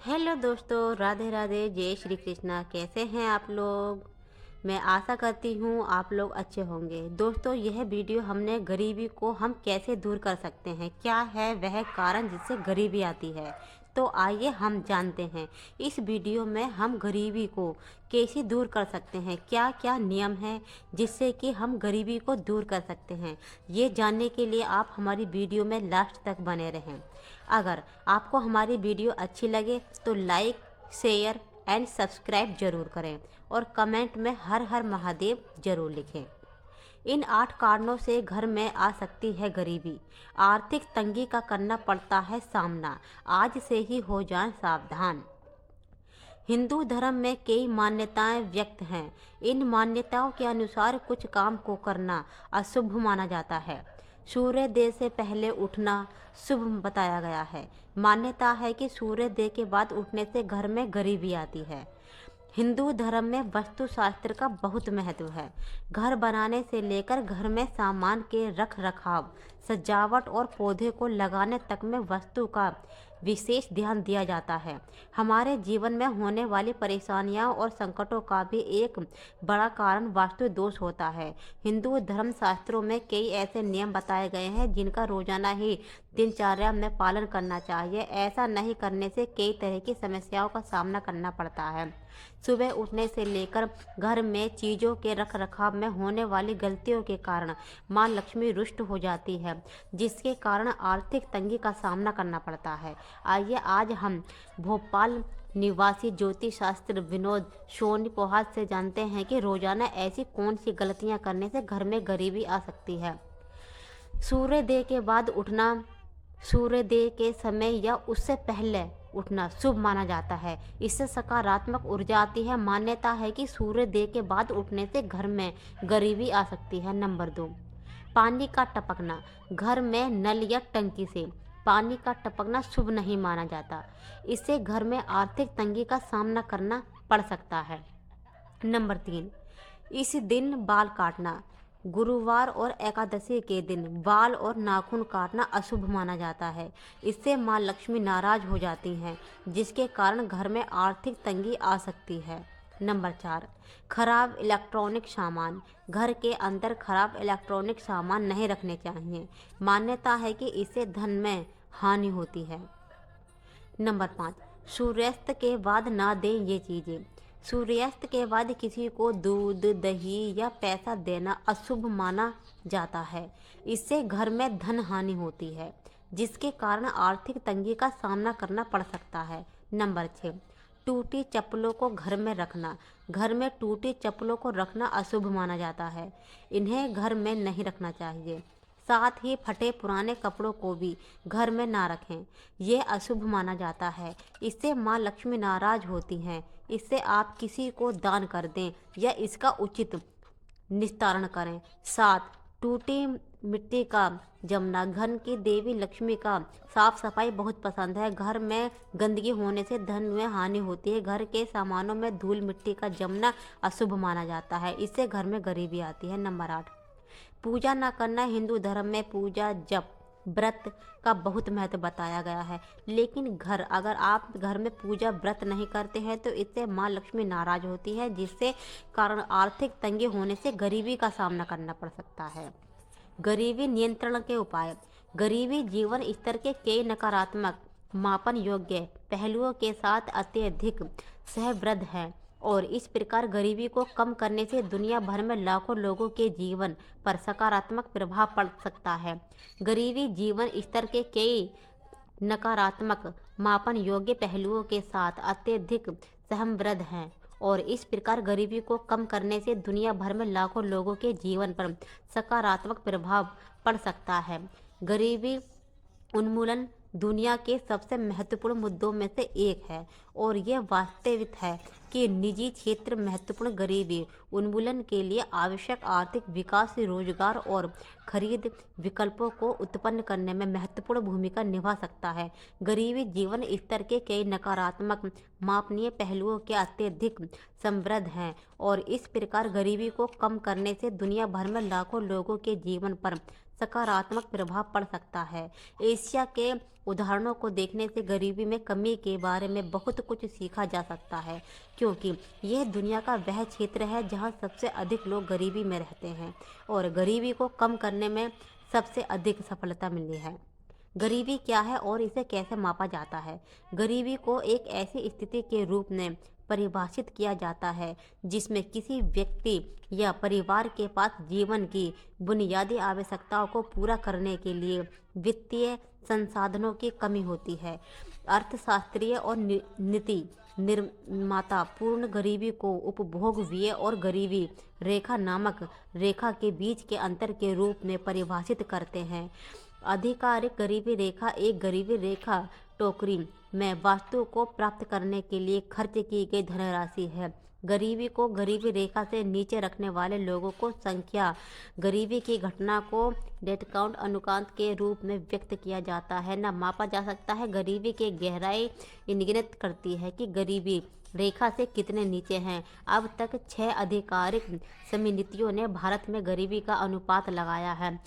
Hello दोस्तों, राधे राधे, जय श्री कृष्णा। कैसे हैं आप लोग? मैं आशा करती हूँ आप लोग अच्छे होंगे। दोस्तों, यह वीडियो हमने गरीबी को हम कैसे दूर कर सकते हैं, क्या है वह कारण जिससे गरीबी आती है, तो आइए हम जानते हैं। इस वीडियो में हम गरीबी को कैसे दूर कर सकते हैं, क्या क्या नियम हैं जिससे कि हम गरीबी को दूर कर सकते हैं, ये जानने के लिए आप हमारी वीडियो में लास्ट तक बने रहें। अगर आपको हमारी वीडियो अच्छी लगे तो लाइक, शेयर एंड सब्सक्राइब जरूर करें और कमेंट में हर हर महादेव जरूर लिखें। इन 8 कारणों से घर में आ सकती है गरीबी। आर्थिक तंगी का करना पड़ता है सामना, आज से ही हो जाएं सावधान। हिंदू धर्म में कई मान्यताएं व्यक्त हैं। इन मान्यताओं के अनुसार कुछ काम को करना अशुभ माना जाता है। सूर्योदय से पहले उठना शुभ बताया गया है। मान्यता है कि सूर्योदय के बाद उठने से घर में गरीबी आती है। हिंदू धर्म में वास्तुशास्त्र का बहुत महत्व है। घर बनाने से लेकर घर में सामान के रख रखाव, सजावट और पौधे को लगाने तक में वास्तु का विशेष ध्यान दिया जाता है। हमारे जीवन में होने वाली परेशानियां और संकटों का भी एक बड़ा कारण वास्तु दोष होता है। हिंदू धर्म शास्त्रों में कई ऐसे नियम बताए गए हैं जिनका रोजाना ही दिनचर्या में पालन करना चाहिए। ऐसा नहीं करने से कई तरह की समस्याओं का सामना करना पड़ता है। सुबह उठने से लेकर घर में चीज़ों के रखरखाव में होने वाली गलतियों के कारण माँ लक्ष्मी रुष्ट हो जाती है, जिसके कारण आर्थिक तंगी का सामना करना पड़ता है। आइए आज हम भोपाल निवासी ज्योतिष शास्त्र विनोद सोनी पोहात से जानते हैं कि रोजाना ऐसी कौन सी गलतियां करने से घर में गरीबी आ सकती है। सूर्योदय के बाद उठना, सूर्योदय के समय या उससे पहले उठना शुभ माना जाता है। इससे सकारात्मक ऊर्जा आती है। मान्यता है कि सूर्योदय के बाद उठने से घर में गरीबी आ सकती है। नंबर 2, पानी का टपकना। घर में नल या टंकी से पानी का टपकना शुभ नहीं माना जाता। इससे घर में आर्थिक तंगी का सामना करना पड़ सकता है। नंबर 3, इस दिन बाल काटना। गुरुवार और एकादशी के दिन बाल और नाखून काटना अशुभ माना जाता है। इससे माँ लक्ष्मी नाराज हो जाती हैं, जिसके कारण घर में आर्थिक तंगी आ सकती है। नंबर 4, खराब इलेक्ट्रॉनिक सामान। घर के अंदर खराब इलेक्ट्रॉनिक सामान नहीं रखने चाहिए। मान्यता है कि इससे धन में हानि होती है। नंबर 5, सूर्यास्त के बाद ना दें ये चीज़ें। सूर्यास्त के बाद किसी को दूध, दही या पैसा देना अशुभ माना जाता है। इससे घर में धन हानि होती है, जिसके कारण आर्थिक तंगी का सामना करना पड़ सकता है। नंबर 6, टूटी चप्पलों को घर में रखना। घर में टूटी चप्पलों को रखना अशुभ माना जाता है। इन्हें घर में नहीं रखना चाहिए। साथ ही फटे पुराने कपड़ों को भी घर में ना रखें, यह अशुभ माना जाता है। इससे माँ लक्ष्मी नाराज होती हैं। इससे आप किसी को दान कर दें या इसका उचित निस्तारण करें। 7, टूटी मिट्टी का जमना। घर की देवी लक्ष्मी का साफ सफाई बहुत पसंद है। घर में गंदगी होने से धन में हानि होती है। घर के सामानों में धूल मिट्टी का जमना अशुभ माना जाता है। इससे घर में गरीबी आती है। नंबर 8, पूजा न करना। हिंदू धर्म में पूजा, जप, व्रत का बहुत महत्व बताया गया है। लेकिन अगर आप घर में पूजा व्रत नहीं करते हैं तो इससे माँ लक्ष्मी नाराज होती है, जिससे कारण आर्थिक तंगी होने से गरीबी का सामना करना पड़ सकता है। गरीबी नियंत्रण के उपाय। गरीबी जीवन स्तर के कई नकारात्मक मापन योग्य पहलुओं के साथ अत्यधिक सहवृद्ध है और इस प्रकार गरीबी को कम करने से दुनिया भर में लाखों लोगों के जीवन पर सकारात्मक प्रभाव पड़ सकता है। गरीबी जीवन स्तर के कई नकारात्मक मापन योग्य पहलुओं के साथ अत्यधिक सहमवृद्ध है और इस प्रकार गरीबी को कम करने से दुनिया भर में लाखों लोगों के जीवन पर सकारात्मक प्रभाव पड़ सकता है। गरीबी उन्मूलन दुनिया के सबसे महत्वपूर्ण मुद्दों में से एक है और यह वास्तविक है कि निजी क्षेत्र महत्वपूर्ण गरीबी उन्मूलन के लिए आवश्यक आर्थिक विकास, रोजगार और खरीद विकल्पों को उत्पन्न करने में महत्वपूर्ण भूमिका निभा सकता है। गरीबी जीवन स्तर के कई नकारात्मक मापनीय पहलुओं के अत्यधिक समृद्ध हैं और इस प्रकार गरीबी को कम करने से दुनिया भर में लाखों लोगों के जीवन पर सकारात्मक प्रभाव पड़ सकता है। एशिया के उदाहरणों को देखने से गरीबी में कमी के बारे में बहुत कुछ सीखा जा सकता है, क्योंकि यह दुनिया का वह क्षेत्र है जहां सबसे अधिक लोग गरीबी में रहते हैं और गरीबी को कम करने में सबसे अधिक सफलता मिली है। गरीबी क्या है और इसे कैसे मापा जाता है? गरीबी को एक ऐसी स्थिति के रूप में परिभाषित किया जाता है जिसमें किसी व्यक्ति या परिवार के पास जीवन की बुनियादी आवश्यकताओं को पूरा करने के लिए वित्तीय संसाधनों की कमी होती है। अर्थशास्त्रीय और नीति निर्माता पूर्ण गरीबी को उपभोग व्यय और गरीबी रेखा नामक रेखा के बीच के अंतर के रूप में परिभाषित करते हैं। आधिकारिक गरीबी रेखा एक गरीबी रेखा टोकरी में वस्तु को प्राप्त करने के लिए खर्च की गई धनराशि है। गरीबी को गरीबी रेखा से नीचे रखने वाले लोगों को संख्या गरीबी की घटना को डिस्काउंट अनुपात के रूप में व्यक्त किया जाता है न मापा जा सकता है। गरीबी की गहराई इंगित करती है कि गरीबी रेखा से कितने नीचे हैं। अब तक 6 आधिकारिक समितियों ने भारत में गरीबी का अनुपात लगाया है।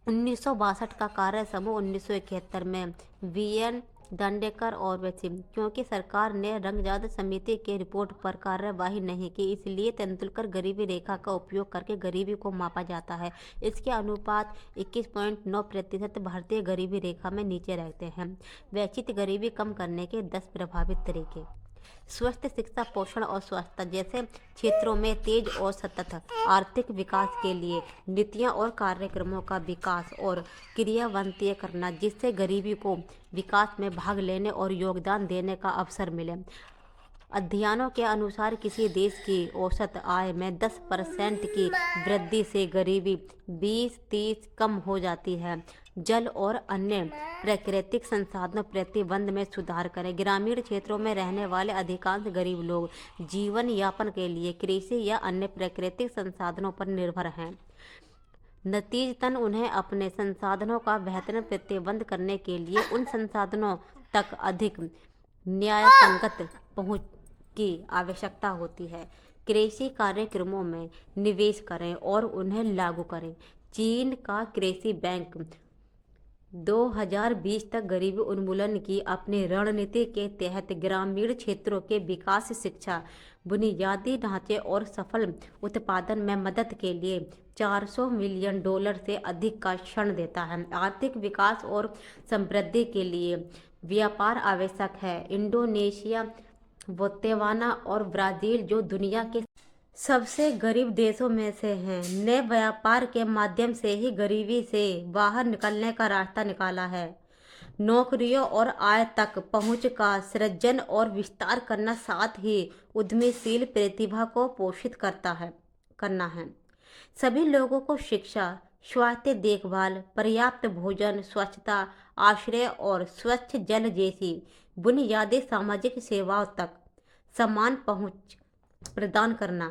1962 का कार्य समूह 1971 में वीएन दांडेकर और वसीम, क्योंकि सरकार ने रंगजात समिति के रिपोर्ट पर कार्यवाही नहीं की, इसलिए तेंदुलकर गरीबी रेखा का उपयोग करके गरीबी को मापा जाता है। इसके अनुपात 21.9% भारतीय गरीबी रेखा में नीचे रहते हैं। वैश्विक गरीबी कम करने के 10 प्रभावित तरीके। स्वस्थ शिक्षा, पोषण और स्वास्थ्य जैसे क्षेत्रों में तेज और सतत आर्थिक विकास के लिए नीतियां और कार्यक्रमों का विकास और क्रियान्वयन करना, जिससे गरीबी को विकास में भाग लेने और योगदान देने का अवसर मिले। अध्ययनों के अनुसार किसी देश की औसत आय में 10% की वृद्धि से गरीबी 20-30 कम हो जाती है। जल और अन्य प्राकृतिक संसाधनों प्रतिबंध में सुधार करें। ग्रामीण क्षेत्रों में रहने वाले अधिकांश गरीब लोग जीवन यापन के लिए कृषि या अन्य प्राकृतिक संसाधनों पर निर्भर हैं। नतीजतन उन्हें अपने संसाधनों का बेहतर प्रतिबंध करने के लिए उन संसाधनों तक अधिक न्यायसंगत पहुंच की आवश्यकता होती है। कृषि कार्यक्रमों में निवेश करें और उन्हें लागू करें। चीन का कृषि बैंक 2020 तक गरीबी उन्मूलन की अपनी रणनीति के तहत ग्रामीण क्षेत्रों के विकास, शिक्षा, बुनियादी ढांचे और सफल उत्पादन में मदद के लिए $400 मिलियन से अधिक का ऋण देता है। आर्थिक विकास और समृद्धि के लिए व्यापार आवश्यक है। इंडोनेशिया, बोत्सवाना और ब्राज़ील, जो दुनिया के सबसे गरीब देशों में से हैं, ने व्यापार के माध्यम से ही गरीबी से बाहर निकलने का रास्ता निकाला है। नौकरियों और आय तक पहुंच का सृजन और विस्तार करना, साथ ही उद्यमशील प्रतिभा को पोषित करना है। सभी लोगों को शिक्षा, स्वास्थ्य देखभाल, पर्याप्त भोजन, स्वच्छता, आश्रय और स्वच्छ जल जैसी बुनियादी सामाजिक सेवाओं तक समान पहुंच प्रदान करना।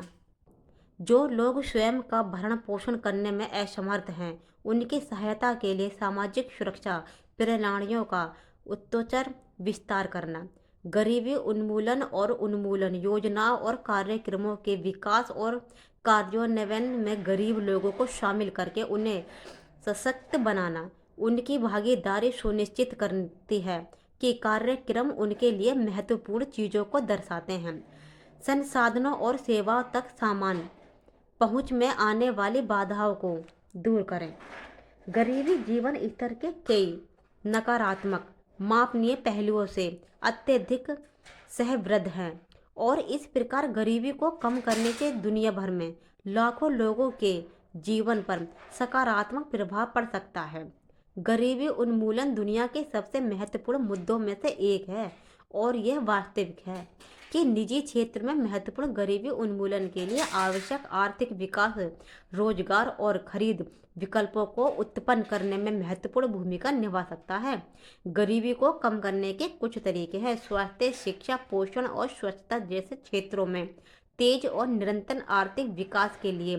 जो लोग स्वयं का भरण पोषण करने में असमर्थ हैं, उनकी सहायता के लिए सामाजिक सुरक्षा प्रणालियों का उच्चतर विस्तार करना। गरीबी उन्मूलन और उन्मूलन योजनाओं और कार्यक्रमों के विकास और कार्यान्वयन में गरीब लोगों को शामिल करके उन्हें सशक्त बनाना उनकी भागीदारी सुनिश्चित करती है कि कार्यक्रम उनके लिए महत्वपूर्ण चीज़ों को दर्शाते हैं। संसाधनों और सेवाओं तक समान पहुंच में आने वाली बाधाओं को दूर करें। गरीबी जीवन स्तर के कई नकारात्मक मापनीय पहलुओं से अत्यधिक सहवृद्ध है और इस प्रकार गरीबी को कम करने से दुनिया भर में लाखों लोगों के जीवन पर सकारात्मक प्रभाव पड़ सकता है। गरीबी उन्मूलन दुनिया के सबसे महत्वपूर्ण मुद्दों में से एक है और यह वास्तविक है कि निजी क्षेत्र में महत्वपूर्ण गरीबी उन्मूलन के लिए आवश्यक आर्थिक विकास, रोजगार और खरीद विकल्पों को उत्पन्न करने में महत्वपूर्ण भूमिका निभा सकता है। गरीबी को कम करने के कुछ तरीके हैं। स्वास्थ्य, शिक्षा, पोषण और स्वच्छता जैसे क्षेत्रों में तेज और निरंतर आर्थिक विकास के लिए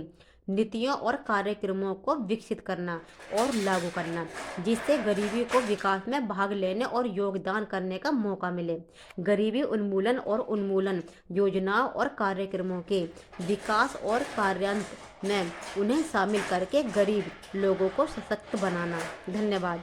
नीतियों और कार्यक्रमों को विकसित करना और लागू करना, जिससे गरीबी को विकास में भाग लेने और योगदान करने का मौका मिले। गरीबी उन्मूलन और उन्मूलन योजनाओं और कार्यक्रमों के विकास और कार्यान्वयन में उन्हें शामिल करके गरीब लोगों को सशक्त बनाना। धन्यवाद।